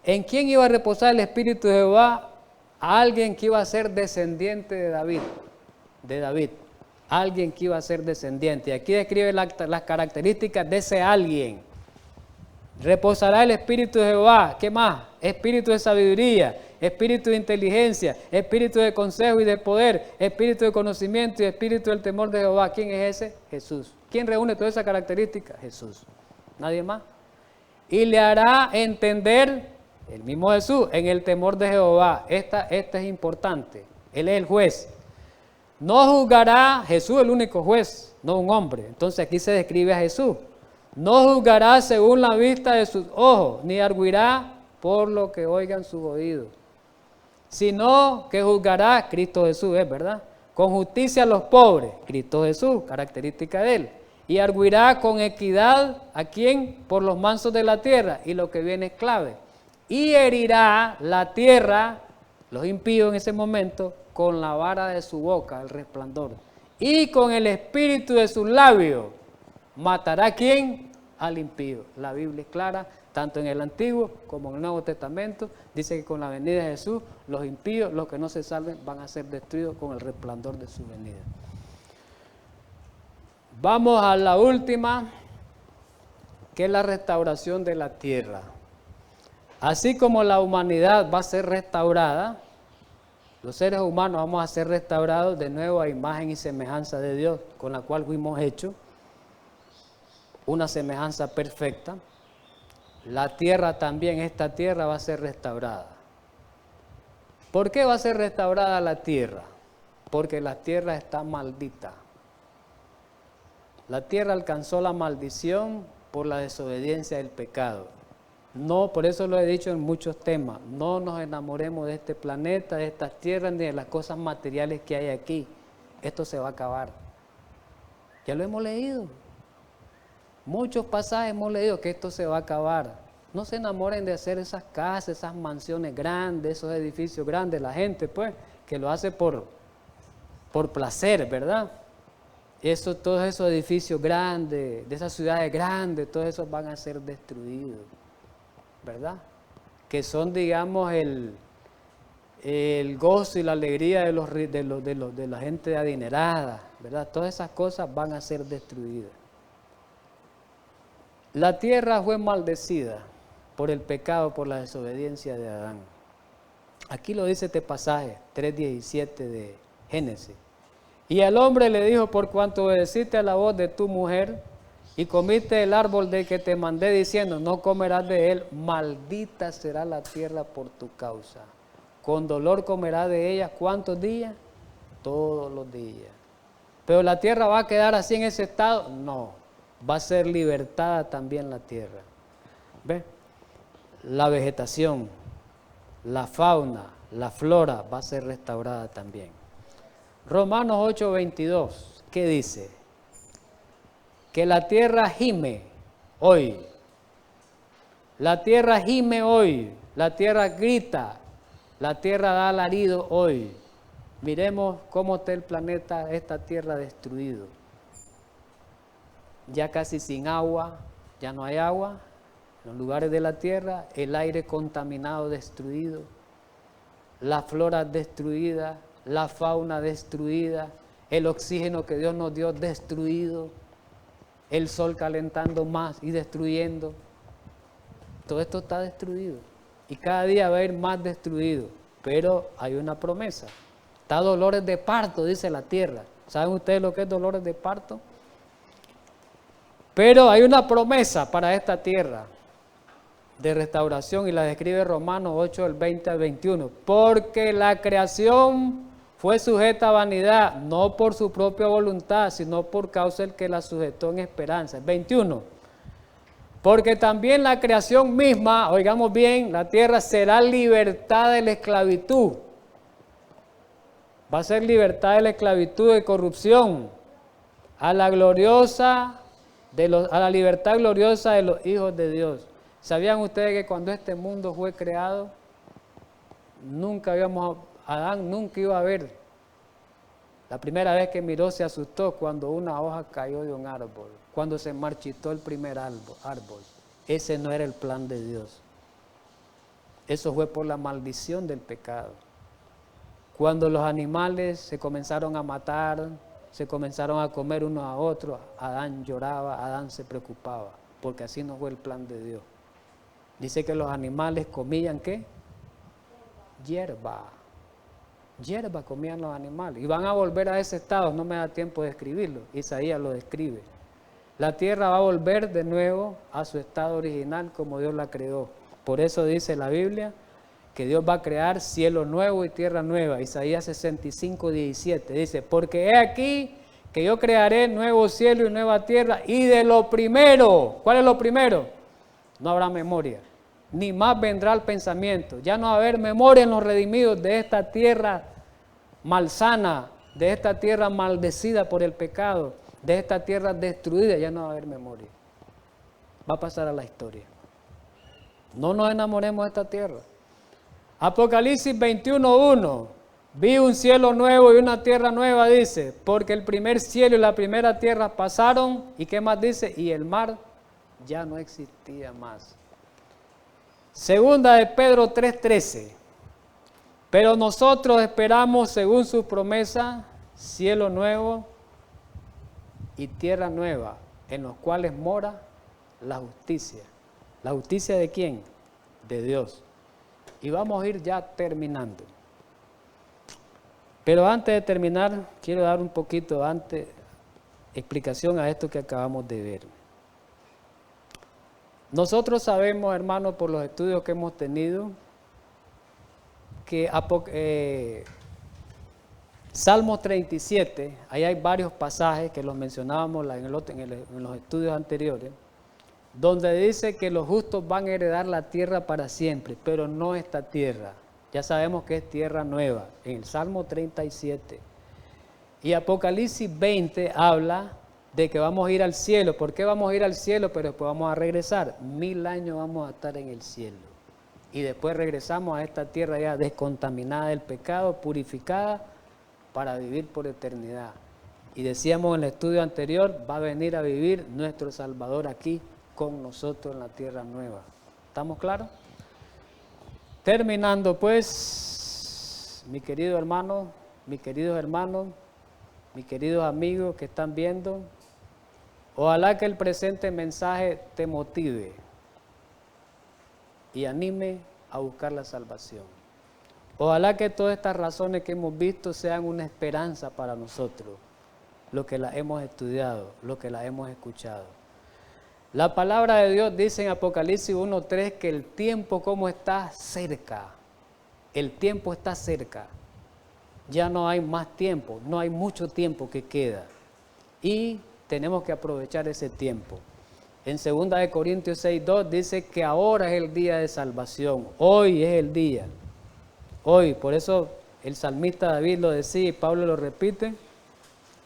¿En quién iba a reposar el Espíritu de Jehová? A alguien que iba a ser descendiente de David. Alguien que iba a ser descendiente. Y aquí describe las características de ese alguien. Reposará el Espíritu de Jehová. ¿Qué más? Espíritu de sabiduría, espíritu de inteligencia, espíritu de consejo y de poder, espíritu de conocimiento y espíritu del temor de Jehová. ¿Quién es ese? Jesús. ¿Quién reúne todas esas características? Jesús. ¿Nadie más? Y le hará entender, el mismo Jesús, en el temor de Jehová. Esta es importante. Él es el juez. No juzgará, Jesús el único juez, no un hombre. Entonces aquí se describe a Jesús. No juzgará según la vista de sus ojos, ni arguirá por lo que oigan sus oídos, sino que juzgará, Cristo Jesús es, ¿verdad? Con justicia a los pobres, Cristo Jesús, característica de él, y arguirá con equidad a quien por los mansos de la tierra, y lo que viene es clave, y herirá la tierra, los impíos en ese momento, con la vara de su boca, el resplandor, y con el espíritu de sus labios, matará a quién, al impío. La Biblia es clara, Tanto en el Antiguo como en el Nuevo Testamento dice que con la venida de Jesús, los impíos, los que no se salven, van a ser destruidos con el resplandor de su venida. Vamos a la última, que es la restauración de la tierra. Así como la humanidad va a ser restaurada, los seres humanos vamos a ser restaurados de nuevo a imagen y semejanza de Dios, con la cual fuimos hechos, una semejanza perfecta. La tierra también, esta tierra va a ser restaurada. ¿Por qué va a ser restaurada la tierra? Porque la tierra está maldita. La tierra alcanzó la maldición por la desobediencia del pecado. No, por eso lo he dicho en muchos temas, no nos enamoremos de este planeta, de estas tierras, ni de las cosas materiales que hay aquí. Esto se va a acabar. Ya lo hemos leído. Muchos pasajes hemos leído que esto se va a acabar. No se enamoren de hacer esas casas, esas mansiones grandes, esos edificios grandes. La gente, pues, que lo hace por placer, ¿verdad? Todos esos edificios grandes, de esas ciudades grandes, todos esos van a ser destruidos, ¿verdad? Que son, digamos, el gozo y la alegría de la gente adinerada, ¿verdad? Todas esas cosas van a ser destruidas. La tierra fue maldecida por el pecado, por la desobediencia de Adán. Aquí lo dice este pasaje, 3:17 de Génesis. Y al hombre le dijo, por cuanto obedeciste a la voz de tu mujer y comiste el árbol del que te mandé diciendo, no comerás de él, maldita será la tierra por tu causa. Con dolor comerás de ella, ¿cuántos días? Todos los días. Pero la tierra va a quedar así en ese estado, no. Va a ser libertada también la tierra. ¿Ve? La vegetación, la fauna, la flora va a ser restaurada también. Romanos 8:22, ¿qué dice? Que la tierra gime hoy. La tierra gime hoy. La tierra grita. La tierra da alarido hoy. Miremos cómo está el planeta, esta tierra destruido. Ya casi sin agua, ya no hay agua en los lugares de la tierra, el aire contaminado, destruido, la flora destruida, la fauna destruida, el oxígeno que Dios nos dio destruido, el sol calentando más y destruyendo. Todo esto está destruido y cada día va a ir más destruido, pero hay una promesa. Está dolores de parto, dice la tierra. ¿Saben ustedes lo que es dolores de parto? Pero hay una promesa para esta tierra de restauración y la describe Romanos 8, del 20 al 21. Porque la creación fue sujeta a vanidad, no por su propia voluntad, sino por causa del que la sujetó en esperanza. 21. Porque también la creación misma, oigamos bien, la tierra será libertada de la esclavitud. Va a ser libertada de la esclavitud y corrupción a la libertad gloriosa de los hijos de Dios. ¿Sabían ustedes que cuando este mundo fue creado, Adán nunca iba a ver? La primera vez que miró se asustó cuando una hoja cayó de un árbol, cuando se marchitó el primer árbol. Ese no era el plan de Dios. Eso fue por la maldición del pecado. Cuando los animales se comenzaron a matar, se comenzaron a comer unos a otros, Adán lloraba, Adán se preocupaba, porque así no fue el plan de Dios. Dice que los animales comían, ¿qué? Hierba. Hierba comían los animales. Y van a volver a ese estado, no me da tiempo de escribirlo. Isaías lo describe. La tierra va a volver de nuevo a su estado original como Dios la creó. Por eso dice la Biblia que Dios va a crear cielo nuevo y tierra nueva. Isaías 65:17 dice, porque he aquí que yo crearé nuevo cielo y nueva tierra, y de lo primero, ¿cuál es lo primero? No habrá memoria, ni más vendrá el pensamiento. Ya no va a haber memoria en los redimidos de esta tierra malsana, de esta tierra maldecida por el pecado, de esta tierra destruida, ya no va a haber memoria. Va a pasar a la historia. No nos enamoremos de esta tierra. Apocalipsis 21:1, vi un cielo nuevo y una tierra nueva, dice, porque el primer cielo y la primera tierra pasaron, ¿y qué más dice? Y el mar ya no existía más. Segunda de Pedro 3:13. Pero nosotros esperamos, según su promesa, cielo nuevo y tierra nueva, en los cuales mora la justicia. ¿La justicia de quién? De Dios. Y vamos a ir ya terminando. Pero antes de terminar, quiero dar un poquito explicación a esto que acabamos de ver. Nosotros sabemos, hermanos, por los estudios que hemos tenido, que Salmo 37, ahí hay varios pasajes que los mencionábamos en los estudios anteriores, donde dice que los justos van a heredar la tierra para siempre, pero no esta tierra. Ya sabemos que es tierra nueva, en el Salmo 37. Y Apocalipsis 20 habla de que vamos a ir al cielo. ¿Por qué vamos a ir al cielo? Pero después vamos a regresar. 1000 años vamos a estar en el cielo. Y después regresamos a esta tierra ya descontaminada del pecado, purificada, para vivir por eternidad. Y decíamos en el estudio anterior, va a venir a vivir nuestro Salvador aquí con nosotros en la tierra nueva. ¿Estamos claros? Terminando pues, mi querido hermano, mis queridos hermanos, mis queridos amigos que están viendo, ojalá que el presente mensaje te motive y anime a buscar la salvación. Ojalá que todas estas razones que hemos visto sean una esperanza para nosotros, lo que las hemos estudiado, lo que las hemos escuchado. La palabra de Dios dice en Apocalipsis 1:3 que el tiempo como está cerca. El tiempo está cerca. Ya no hay más tiempo, no hay mucho tiempo que queda. Y tenemos que aprovechar ese tiempo. En 2 Corintios 6:2 dice que ahora es el día de salvación. Hoy es el día. Hoy, por eso el salmista David lo decía y Pablo lo repite,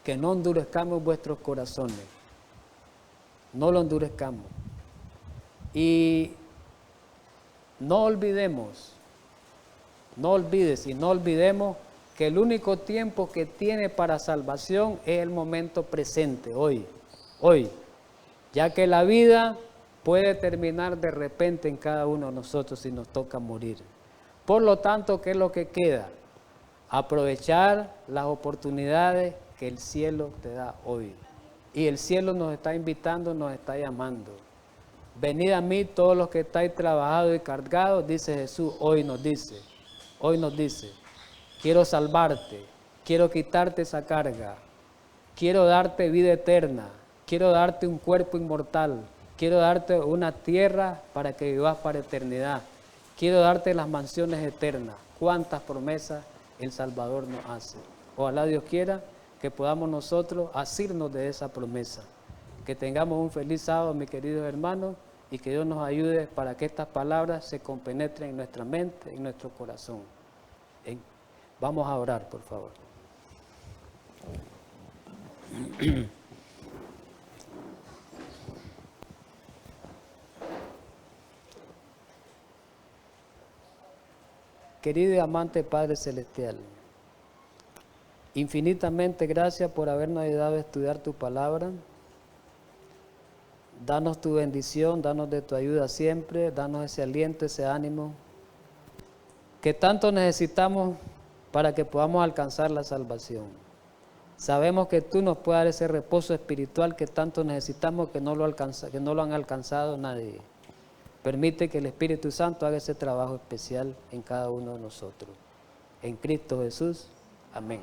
que no endurezcamos vuestros corazones. No lo endurezcamos. Y no olvidemos, no olvides y no olvidemos que el único tiempo que tiene para salvación es el momento presente, hoy, ya que la vida puede terminar de repente en cada uno de nosotros si nos toca morir. Por lo tanto, ¿qué es lo que queda? Aprovechar las oportunidades que el cielo te da hoy. Y el cielo nos está invitando, nos está llamando. Venid a mí todos los que estáis trabajados y cargados, dice Jesús, hoy nos dice, quiero salvarte, quiero quitarte esa carga, quiero darte vida eterna, quiero darte un cuerpo inmortal, quiero darte una tierra para que vivas para eternidad, quiero darte las mansiones eternas. ¿Cuántas promesas el Salvador nos hace? Ojalá Dios quiera que podamos nosotros asirnos de esa promesa. Que tengamos un feliz sábado, mis queridos hermanos, y que Dios nos ayude para que estas palabras se compenetren en nuestra mente, en nuestro corazón. Vamos a orar, por favor. Querido y amante Padre Celestial, infinitamente gracias por habernos ayudado a estudiar tu palabra. Danos tu bendición, danos de tu ayuda siempre, danos ese aliento, ese ánimo que tanto necesitamos para que podamos alcanzar la salvación. Sabemos que tú nos puedes dar ese reposo espiritual que tanto necesitamos, que no lo han alcanzado nadie. Permite que el Espíritu Santo haga ese trabajo especial en cada uno de nosotros. En Cristo Jesús. Amén.